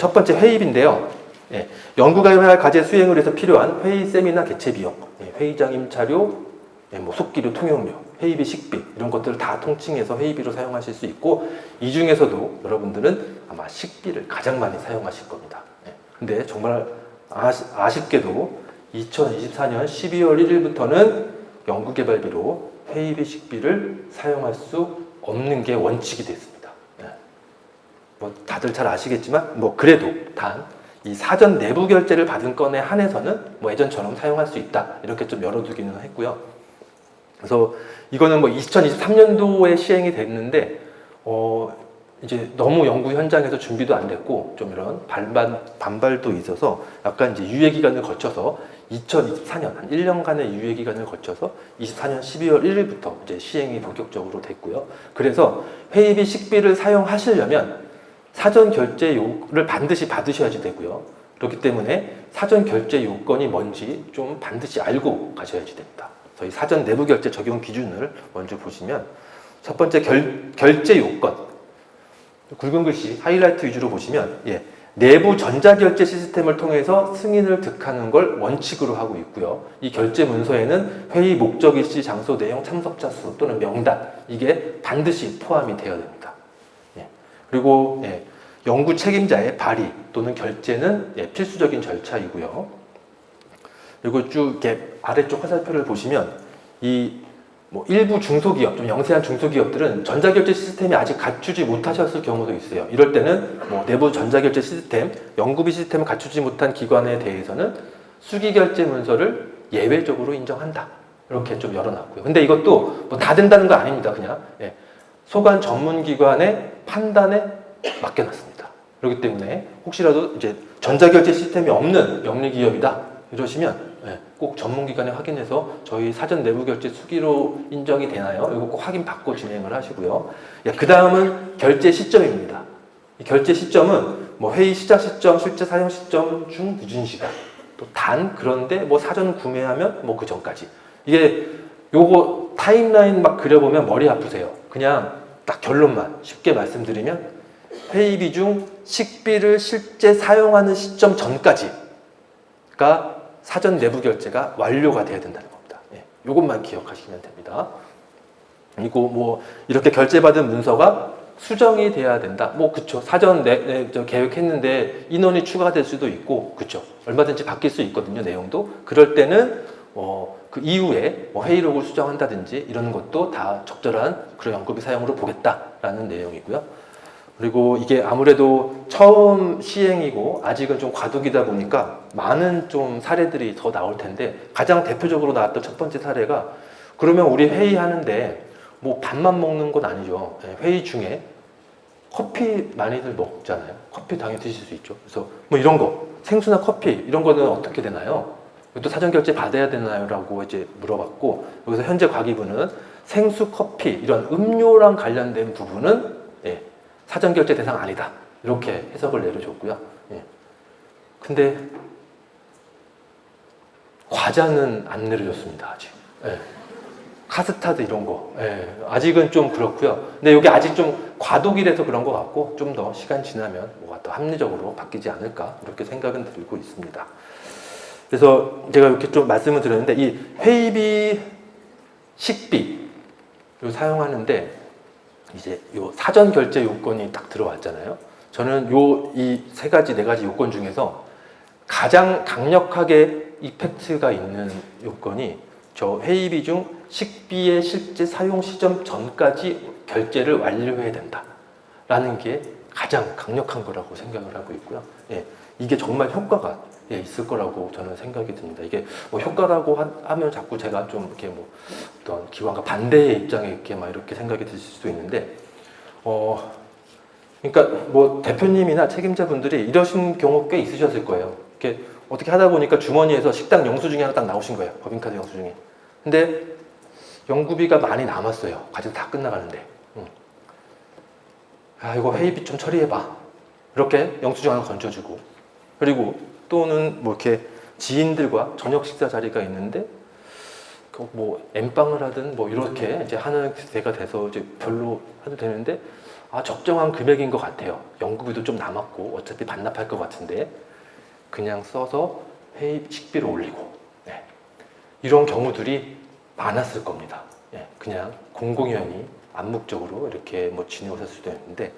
첫 번째 회의비인데요. 예, 연구개발 과제 수행을 위해서 필요한 회의 세미나 개최 비용, 회의장 임차료, 뭐 속기료, 통용료, 회의비, 식비 이런 것들을 다 통칭해서 회의비로 사용하실 수 있고 이 중에서도 여러분들은 아마 식비를 가장 많이 사용하실 겁니다. 근데 정말 아쉽게도 2024년 12월 1일부터는 연구개발비로 회의비, 식비를 사용할 수 없는 게 원칙이 됐습니다. 뭐 다들 잘 아시겠지만 뭐 그래도 단 이 사전 내부 결제를 받은 건에 한해서는 뭐 예전처럼 사용할 수 있다 이렇게 좀 열어두기는 했고요. 그래서 이거는 뭐 2023년도에 시행이 됐는데 이제 너무 연구 현장에서 준비도 안 됐고 좀 이런 반발도 있어서 약간 이제 유예 기간을 거쳐서 2024년 한 1년간의 유예 기간을 거쳐서 24년 12월 1일부터 이제 시행이 본격적으로 됐고요. 그래서 회의비, 식비를 사용하시려면 사전 결제 요구를 반드시 받으셔야지 되고요. 그렇기 때문에 사전 결제 요건이 뭔지 좀 반드시 알고 가셔야지 됩니다. 저희 사전 내부 결제 적용 기준을 먼저 보시면 첫 번째 결제 요건 굵은 글씨 하이라이트 위주로 보시면 내부 전자결제 시스템을 통해서 승인을 득하는 걸 원칙으로 하고 있고요. 이 결제 문서에는 회의 목적 일시, 장소, 내용, 참석자 수 또는 명단 이게 반드시 포함이 되어야 됩니다. 그리고 연구 책임자의 발의 또는 결재는 필수적인 절차이고요. 그리고 쭉 이렇게 아래쪽 화살표를 보시면 이 뭐 일부 중소기업, 좀 영세한 중소기업들은 전자결제 시스템이 아직 갖추지 못하셨을 경우도 있어요. 이럴 때는 뭐 내부 전자결제 시스템, 연구비 시스템을 갖추지 못한 기관에 대해서는 수기결제 문서를 예외적으로 인정한다. 이렇게 좀 열어놨고요. 근데 이것도 뭐 다 된다는 거 아닙니다. 그냥 소관 전문기관의 판단에 맡겨놨습니다. 그렇기 때문에 혹시라도 이제 전자결제 시스템이 없는 영리기업이다 이러시면 꼭 전문기관에 확인해서 저희 사전 내부결제 수기로 인정이 되나요? 이거 꼭 확인받고 진행을 하시고요. 그 다음은 결제 시점입니다. 이 결제 시점은 뭐 회의 시작 시점, 실제 사용 시점 중 늦은 시간 또 단 그런데 뭐 사전 구매하면 뭐 그 전까지 이게 요거 타임라인 막 그려보면 머리 아프세요. 그냥 딱 결론만 쉽게 말씀드리면 회의비 중 식비를 실제 사용하는 시점 전까지가 사전 내부 결제가 완료가 돼야 된다는 겁니다. 이것만 기억하시면 됩니다. 그리고 뭐 이렇게 결제받은 문서가 수정이 돼야 된다. 뭐 그쵸. 사전 계획했는데 인원이 추가될 수도 있고 그쵸. 얼마든지 바뀔 수 있거든요. 내용도. 그럴 때는 그 이후에 뭐 회의록을 수정한다든지 이런 것도 다 적절한 그런 연구비 사용으로 보겠다라는 내용이고요. 그리고 이게 아무래도 처음 시행이고 아직은 좀 과도기다 보니까 많은 좀 사례들이 더 나올 텐데 가장 대표적으로 나왔던 첫 번째 사례가 그러면 우리 회의하는데 뭐 밥만 먹는 건 아니죠. 회의 중에 커피 많이들 먹잖아요. 커피 당연히 드실 수 있죠. 그래서 뭐 이런 거 생수나 커피 이런 거는 어떻게 되나요? 또 사전 결제 받아야 되나요? 라고 이제 물어봤고 여기서 현재 과기부는 생수, 커피 이런 음료랑 관련된 부분은 사전 결제 대상 아니다. 이렇게 해석을 내려줬고요. 근데 과자는 안 내려줬습니다. 아직. 카스타드 이런 거. 아직은 좀 그렇고요. 근데 이게 아직 좀 과도기라서 그런 것 같고 좀 더 시간 지나면 뭐가 더 합리적으로 바뀌지 않을까 이렇게 생각은 들고 있습니다. 그래서 제가 이렇게 좀 말씀을 드렸는데 이 회의비, 식비 사용하는데 이제 요 사전 결제 요건이 딱 들어왔잖아요. 저는 이 세 가지, 네 가지 요건 중에서 가장 강력하게 이펙트가 있는 요건이 저 회의비 중 식비의 실제 사용 시점 전까지 결제를 완료해야 된다라는 게 가장 강력한 거라고 생각을 하고 있고요. 이게 정말 효과가 있을 거라고 저는 생각이 듭니다. 이게 뭐 효과라고 하면 자꾸 제가 좀 이렇게 뭐 어떤 기관과 반대의 입장에 이렇게 생각이 드실 수도 있는데, 그러니까 뭐 대표님이나 책임자분들이 이러신 경우 꽤 있으셨을 거예요. 이렇게 어떻게 하다 보니까 주머니에서 식당 영수증이 하나 딱 나오신 거예요. 법인카드 영수증이. 근데 연구비가 많이 남았어요. 과제 다 끝나가는데. 이거 회의비 좀 처리해봐. 이렇게 영수증 하나 건져주고. 그리고 또는 뭐 이렇게 지인들과 저녁 식사 자리가 있는데 뭐 엠빵을 하든 뭐 이렇게 이제 하는 때가 돼서 이제 별로 해도 되는데 적정한 금액인 것 같아요. 연구비도 좀 남았고 어차피 반납할 것 같은데 그냥 써서 회의 식비를 올리고 이런 경우들이 많았을 겁니다. 그냥 공공연히 암묵적으로 이렇게 뭐 진행을 했을 수도 있는데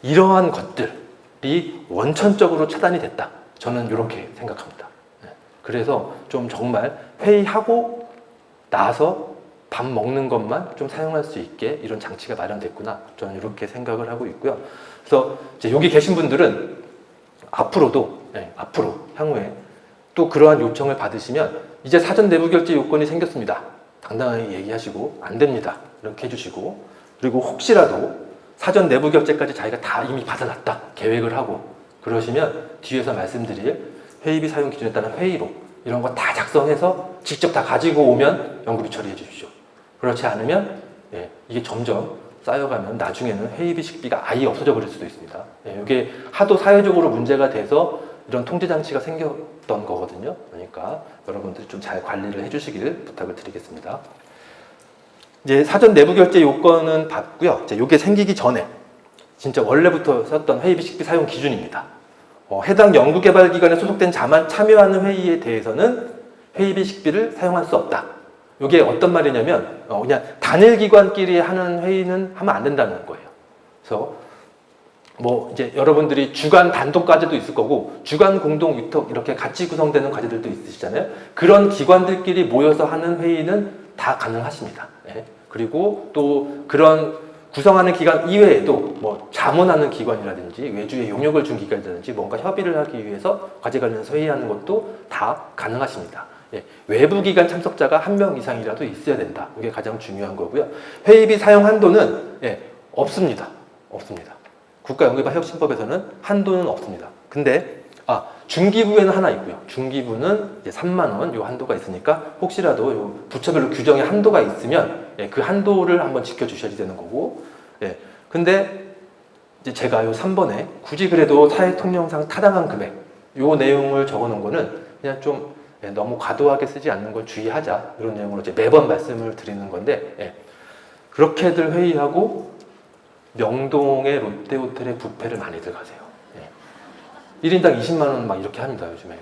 이러한 것들이 원천적으로 차단이 됐다. 저는 이렇게 생각합니다. 그래서 좀 정말 회의하고 나서 밥 먹는 것만 좀 사용할 수 있게 이런 장치가 마련됐구나. 저는 이렇게 생각을 하고 있고요. 그래서 이제 여기 계신 분들은 앞으로 향후에 또 그러한 요청을 받으시면 이제 사전 내부 결제 요건이 생겼습니다. 당당하게 얘기하시고 안 됩니다. 이렇게 해주시고 그리고 혹시라도 사전 내부 결제까지 자기가 다 이미 받아놨다. 계획을 하고 그러시면 뒤에서 말씀드릴 회의비 사용 기준에 따른 회의록 이런 거 다 작성해서 직접 다 가지고 오면 연구비 처리해 주십시오. 그렇지 않으면 이게 점점 쌓여가면 나중에는 회의비 식비가 아예 없어져 버릴 수도 있습니다. 이게 하도 사회적으로 문제가 돼서 이런 통제 장치가 생겼던 거거든요. 그러니까 여러분들이 좀 잘 관리를 해주시기를 부탁을 드리겠습니다. 이제 사전 내부 결제 요건은 받고요. 이제 이게 생기기 전에 진짜 원래부터 썼던 회의비 식비 사용 기준입니다. 해당 연구개발기관에 소속된 자만 참여하는 회의에 대해서는 회의비 식비를 사용할 수 없다. 이게 어떤 말이냐면 그냥 단일 기관끼리 하는 회의는 하면 안 된다는 거예요. 그래서 뭐 이제 여러분들이 주간 단독 과제도 있을 거고 주간 공동 위탁 이렇게 같이 구성되는 과제들도 있으시잖아요. 그런 기관들끼리 모여서 하는 회의는 다 가능하십니다. 그리고 또 그런 구성하는 기관 이외에도 뭐 자문하는 기관이라든지 외주에 용역을 준 기관이라든지 뭔가 협의를 하기 위해서 과제 관련해서 회의하는 것도 다 가능하십니다. 외부 기관 참석자가 1명 이상이라도 있어야 된다. 이게 가장 중요한 거고요. 회의비 사용 한도는 없습니다. 국가연구개발혁신법에서는 한도는 없습니다. 근데 중기부에는 하나 있고요. 중기부는 이제 3만 원 요 한도가 있으니까 혹시라도 요 부처별로 규정에 한도가 있으면 그 한도를 한번 지켜주셔야 되는 거고. 근데 이제 제가 요 3번에 굳이 그래도 사회 통념상 타당한 금액 요 내용을 적어놓은 거는 그냥 좀 너무 과도하게 쓰지 않는 걸 주의하자 이런 내용으로 이제 매번 말씀을 드리는 건데 그렇게들 회의하고 명동의 롯데호텔에 뷔페를 많이들 가세요. 1인당 20만 원 막 이렇게 합니다 요즘에.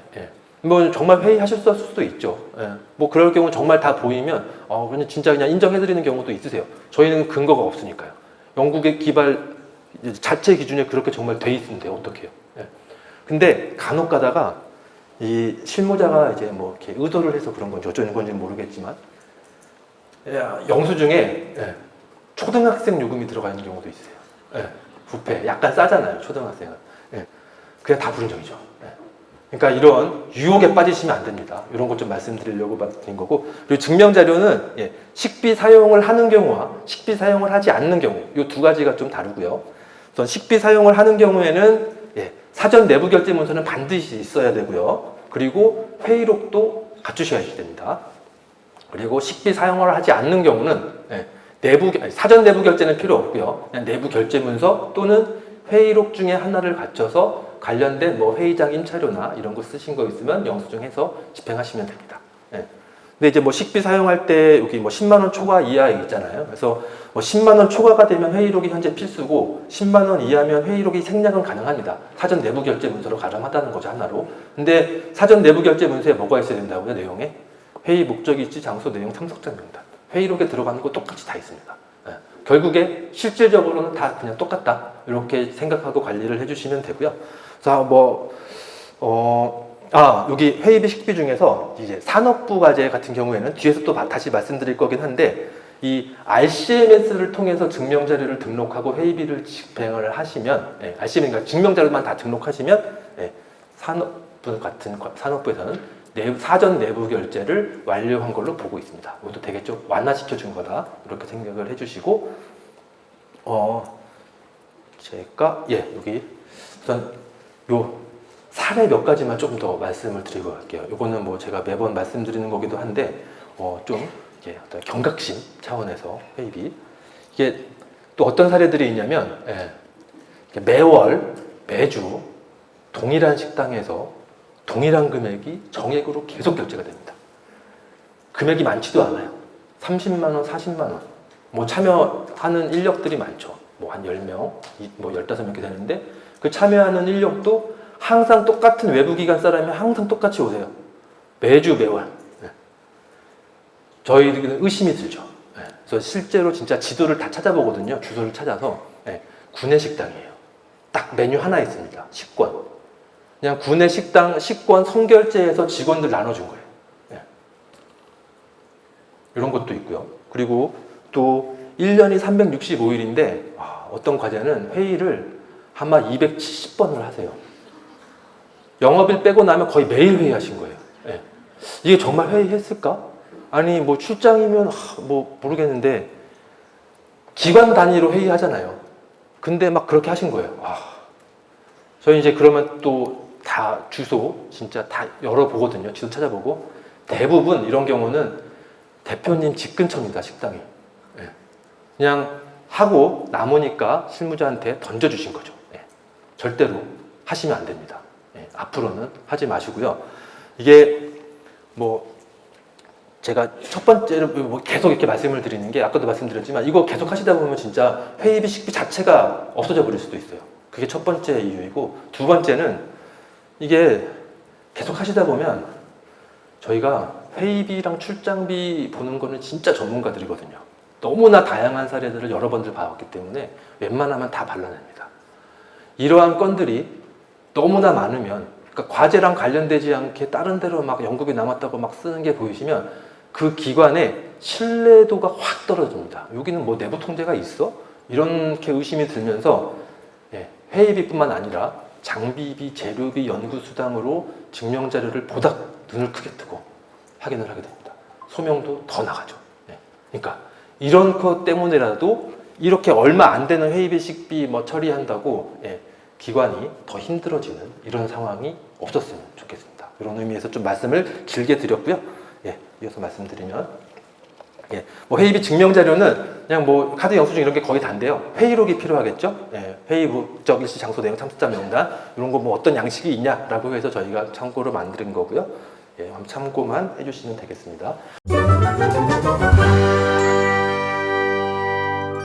뭐 정말 회의하실 수도 있죠. 뭐 그럴 경우 정말 다 보이면 그냥 진짜 그냥 인정해드리는 경우도 있으세요. 저희는 근거가 없으니까요. 영국의 기발 자체 기준에 그렇게 정말 돼 있는데 어떡해요. 근데 간혹 가다가 이 실무자가 이제 뭐 이렇게 의도를 해서 그런 건지 어쩌는 건지 모르겠지만 영수증에 초등학생 요금이 들어가 있는 경우도 있어요. 뷔페 약간 싸잖아요 초등학생은. 그냥 다 불인정이죠. 그러니까 이런 유혹에 빠지시면 안 됩니다. 이런 것 좀 말씀드리려고 드린 거고 그리고 증명자료는 식비 사용을 하는 경우와 식비 사용을 하지 않는 경우 이 두 가지가 좀 다르고요. 우선 식비 사용을 하는 경우에는 사전 내부 결제 문서는 반드시 있어야 되고요. 그리고 회의록도 갖추셔야 됩니다. 그리고 식비 사용을 하지 않는 경우는 사전 내부 결제는 필요 없고요. 그냥 내부 결제 문서 또는 회의록 중에 하나를 갖춰서 관련된 뭐 회의장 임차료나 이런 거 쓰신 거 있으면 영수증해서 집행하시면 됩니다. 근데 이제 뭐 식비 사용할 때 여기 뭐 10만 원 초과 이하에 있잖아요. 그래서 뭐 10만 원 초과가 되면 회의록이 현재 필수고 10만 원 이하면 회의록이 생략은 가능합니다. 사전 내부 결제 문서로 가름하다는 거죠 하나로. 근데 사전 내부 결제 문서에 뭐가 있어야 된다고요? 내용에 회의 목적 일지 장소 내용 참석자 명단 회의록에 들어가는 거 똑같이 다 있습니다. 결국에 실질적으로는 다 그냥 똑같다 이렇게 생각하고 관리를 해주시면 되고요. 자, 여기 회의비 식비 중에서 이제 산업부 과제 같은 경우에는 뒤에서 또 다시 말씀드릴 거긴 한데 이 RCMS를 통해서 증명자료를 등록하고 회의비를 집행을 하시면 RCMS 증명자료만 다 등록하시면 산업부에서는 사전 내부 결제를 완료한 걸로 보고 있습니다. 이것도 되게 좀 완화시켜 준 거다 이렇게 생각을 해주시고 제가 여기 우선 요 사례 몇 가지만 좀 더 말씀을 드리고 갈게요. 이거는 뭐 제가 매번 말씀드리는 거기도 한데 좀 어떤 경각심 차원에서 회의비 이게 또 어떤 사례들이 있냐면 매월 매주 동일한 식당에서 동일한 금액이 정액으로 계속 결제가 됩니다. 금액이 많지도 않아요. 30만 원, 40만 원. 뭐 참여하는 인력들이 많죠. 뭐 한 10명, 뭐 15명 이렇게 되는데 그 참여하는 인력도 항상 똑같은 외부기관 사람이 항상 똑같이 오세요. 매주 매월. 저희들은 의심이 들죠. 그래서 실제로 진짜 지도를 다 찾아보거든요. 주소를 찾아서. 구내 식당이에요. 딱 메뉴 하나 있습니다. 식권. 그냥 구내 식당 식권 선결제해서 직원들 나눠준 거예요. 이런 것도 있고요. 그리고 또 1년이 365일인데 어떤 과제는 회의를 아마 270번을 하세요. 영업일 빼고 나면 거의 매일 회의하신 거예요. 이게 정말 회의했을까? 아니 뭐 출장이면 뭐 모르겠는데 기관 단위로 회의하잖아요. 근데 막 그렇게 하신 거예요. 저희 이제 그러면 또 다 주소 진짜 다 열어보거든요. 지도 찾아보고 대부분 이런 경우는 대표님 집 근처입니다. 식당이. 그냥 하고 남으니까 실무자한테 던져주신 거죠. 절대로 하시면 안 됩니다. 앞으로는 하지 마시고요. 이게 뭐 제가 첫 번째로 뭐 계속 이렇게 말씀을 드리는 게 아까도 말씀드렸지만 이거 계속 하시다 보면 진짜 회의비 식비 자체가 없어져 버릴 수도 있어요. 그게 첫 번째 이유이고, 두 번째는 이게 계속 하시다 보면 저희가 회의비랑 출장비 보는 거는 진짜 전문가들이거든요. 너무나 다양한 사례들을 여러 번들 봐왔기 때문에 웬만하면 다 발라냅니다. 이러한 건들이 너무나 많으면, 그러니까 과제랑 관련되지 않게 다른 데로 막 연극이 남았다고 막 쓰는 게 보이시면 그 기관의 신뢰도가 확 떨어집니다. 여기는 뭐 내부 통제가 있어? 이렇게 의심이 들면서 회의비뿐만 아니라 장비비, 재료비, 연구수당으로 증명자료를 보다 눈을 크게 뜨고 확인을 하게 됩니다. 소명도 더 나가죠. 그러니까 이런 것 때문에라도 이렇게 얼마 안 되는 회의비, 식비 뭐 처리한다고 기관이 더 힘들어지는 이런 상황이 없었으면 좋겠습니다. 이런 의미에서 좀 말씀을 길게 드렸고요. 이어서 말씀드리면 뭐 회의비 증명자료는 그냥 뭐 카드 영수증 이런 게 거의 다인데요. 회의록이 필요하겠죠. 회의 목적, 일시, 장소, 내용, 참석자 명단 이런 거 뭐 어떤 양식이 있냐라고 해서 저희가 참고로 만든 거고요. 한번 참고만 해주시면 되겠습니다.